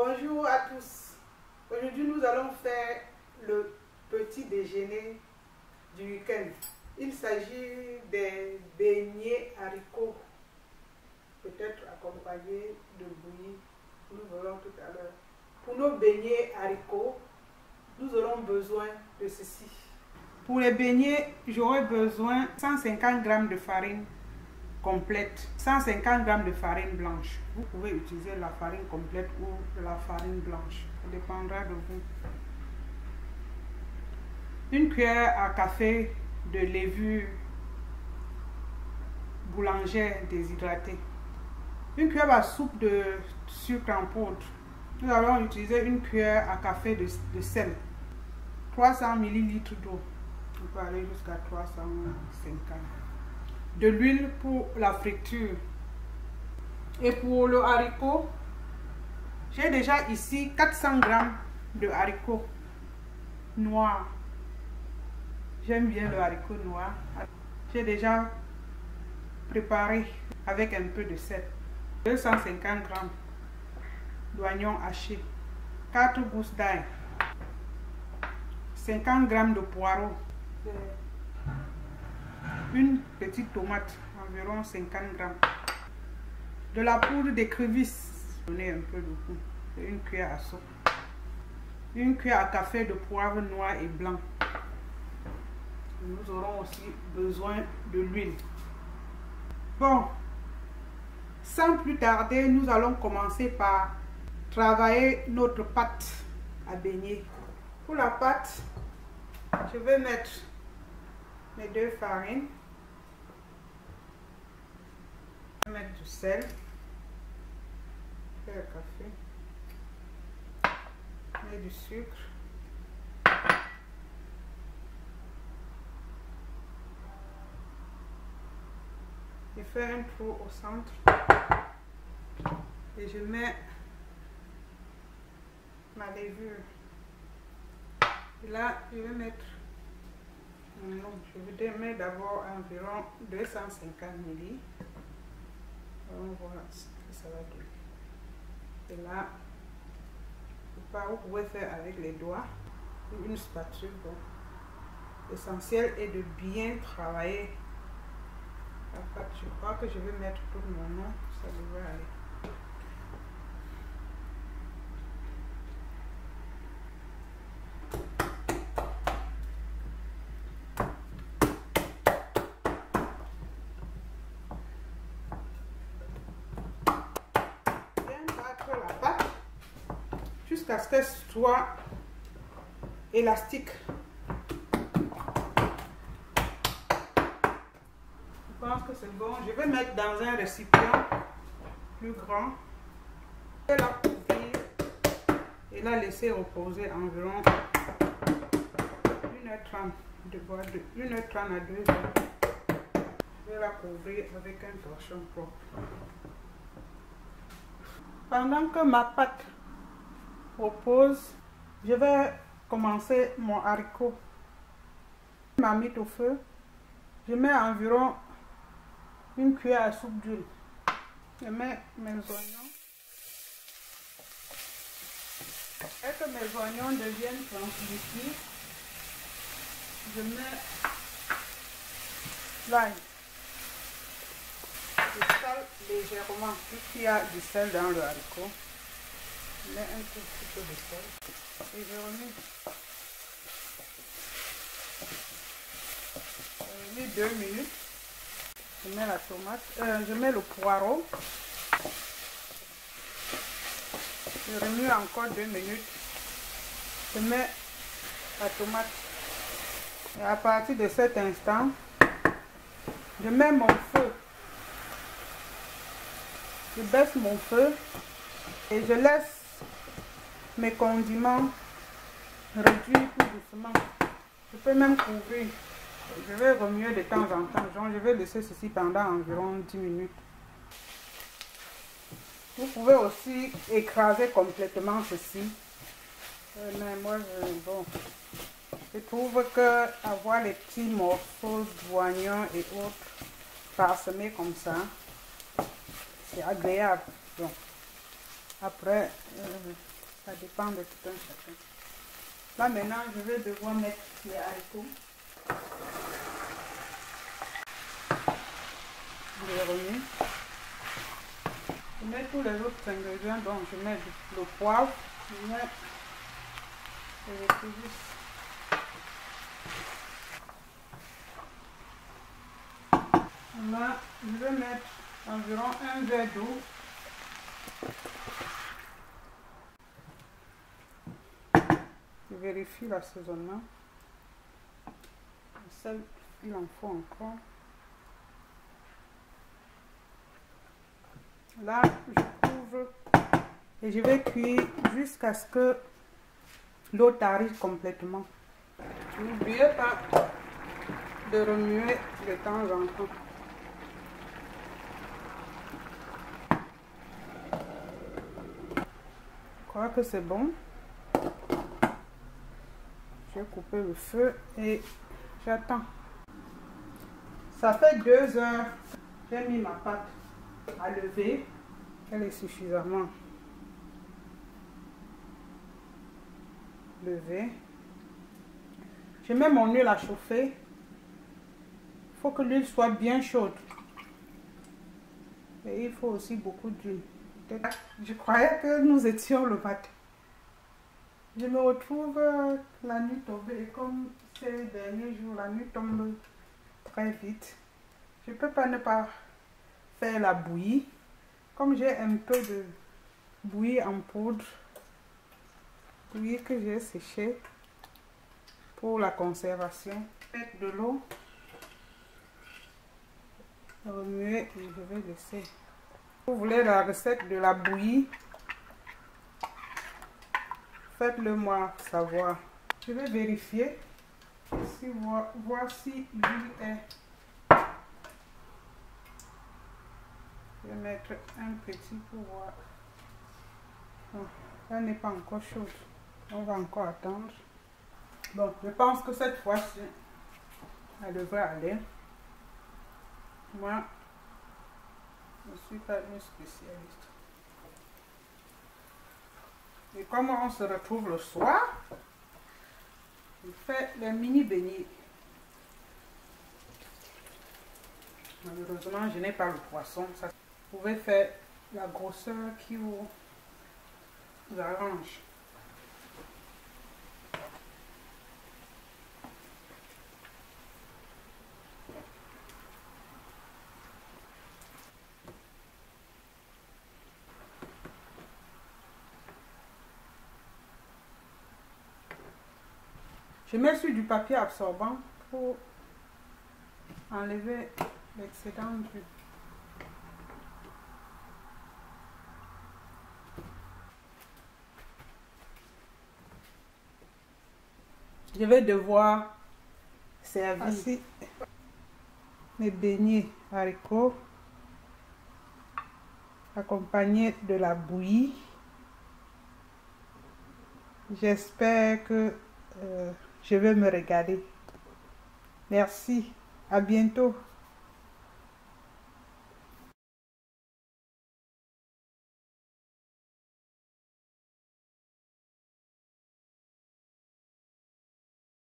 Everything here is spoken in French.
Bonjour à tous. Aujourd'hui, nous allons faire le petit déjeuner du week-end. Il s'agit des beignets haricots, peut-être accompagnés de bouillie. Nous verrons tout à l'heure. Pour nos beignets haricots, nous aurons besoin de ceci. Pour les beignets, j'aurai besoin de 150 g de farine complète, 150 g de farine blanche. Vous pouvez utiliser la farine complète ou la farine blanche, ça dépendra de vous. Une cuillère à café de levure boulangère déshydratée, une cuillère à soupe de sucre en poudre. Nous allons utiliser une cuillère à café de sel, 300 ml d'eau, on peut aller jusqu'à 350, de l'huile pour la friture. Et pour le haricot, j'ai déjà ici 400 g de haricots noirs. J'aime bien le haricot noir. J'ai déjà préparé avec un peu de sel. 250 g d'oignons hachés, 4 gousses d'ail, 50 g de poireaux, une petite tomate, environ 50 g, de la poudre d'écrevisse, donner un peu de goût, une cuillère à soupe, une cuillère à café de poivre noir et blanc. Nous aurons aussi besoin de l'huile. Bon, sans plus tarder, nous allons commencer par travailler notre pâte à beignets. Pour la pâte, je vais mettre mes deux farines. Je vais mettre du sel, le café, et du sucre. Je fais un trou au centre et je mets ma levure. Et là, je vais mettre, je vais mettre d'abord environ 250 ml. On va voir ce que ça va donner. Et là, vous pouvez faire avec les doigts ou une spatule. Bon. L'essentiel est de bien travailler. En fait, je crois que je vais mettre tout mon nom, ça devrait aller. Bien battre la pâte jusqu'à ce qu'elle soit élastique. Je pense que c'est bon. Je vais mettre dans un récipient plus grand. Je vais la couvrir et la laisser reposer environ 1h30 de bois de 1h30 à 2h. Je vais la couvrir avec un torchon propre. Pendant que ma pâte repose, je vais commencer mon haricot. Ma mis au feu. Je mets environ une cuillère à soupe d'huile. Je mets mes oignons. Et que mes oignons deviennent translucides, je mets l'ail. Je sale légèrement, puisqu'il y a du sel dans le haricot. Je mets un tout petit peu de sel. Et je remets 2 minutes. Je mets la tomate, je mets le poireau. Je remue encore 2 minutes. Je mets la tomate. Et à partir de cet instant, je mets mon feu. Je baisse mon feu et je laisse mes condiments réduire tout doucement. Je peux même couvrir. Je vais remuer de temps en temps. Donc je vais laisser ceci pendant environ 10 minutes. Vous pouvez aussi écraser complètement ceci. Mais moi, je trouve que avoir les petits morceaux d'oignons et autres parsemés comme ça, c'est agréable. Donc, Après, ça dépend de tout un chacun. Là maintenant, je vais devoir mettre les haricots. Je les remets. Je mets tous les autres ingrédients, donc je mets le poivre, je mets les épices. Là, je vais mettre environ un verre d'eau. Je vérifie l'assaisonnement. Le sel, il en faut encore. Là, je couvre et je vais cuire jusqu'à ce que l'eau tarie complètement. N'oubliez pas de remuer de temps en temps. Je crois que c'est bon. Je vais couper le feu et j'attends. Ça fait 2 heures. J'ai mis ma pâte à lever. Elle est suffisamment levée. Je mets mon huile à chauffer. Il faut que l'huile soit bien chaude. Et il faut aussi beaucoup d'huile. Je croyais que nous étions le matin. Je me retrouve la nuit tombée. Et comme ces derniers jours, la nuit tombe très vite. Je ne peux pas ne pas faire la bouillie. Comme j'ai un peu de bouillie en poudre, bouillie que j'ai séché pour la conservation. Mettre de l'eau, remuer et je vais laisser. Si vous voulez la recette de la bouillie, faites-le moi savoir. Je vais vérifier si voir si l'huile est. Je vais mettre un petit pour voir. Bon, elle n'est pas encore chaude. On va encore attendre. Bon, je pense que cette fois-ci, elle devrait aller. Moi, je suis pas une spécialiste. Et comme on se retrouve le soir, je fais les mini beignets. Malheureusement, je n'ai pas le poisson. Ça, vous pouvez faire la grosseur qui vous arrange. Je mets sur du papier absorbant pour enlever l'excédent d'huile. Je vais devoir servir mes beignets haricots accompagnés de la bouillie. J'espère que je vais me régaler. Merci, à bientôt.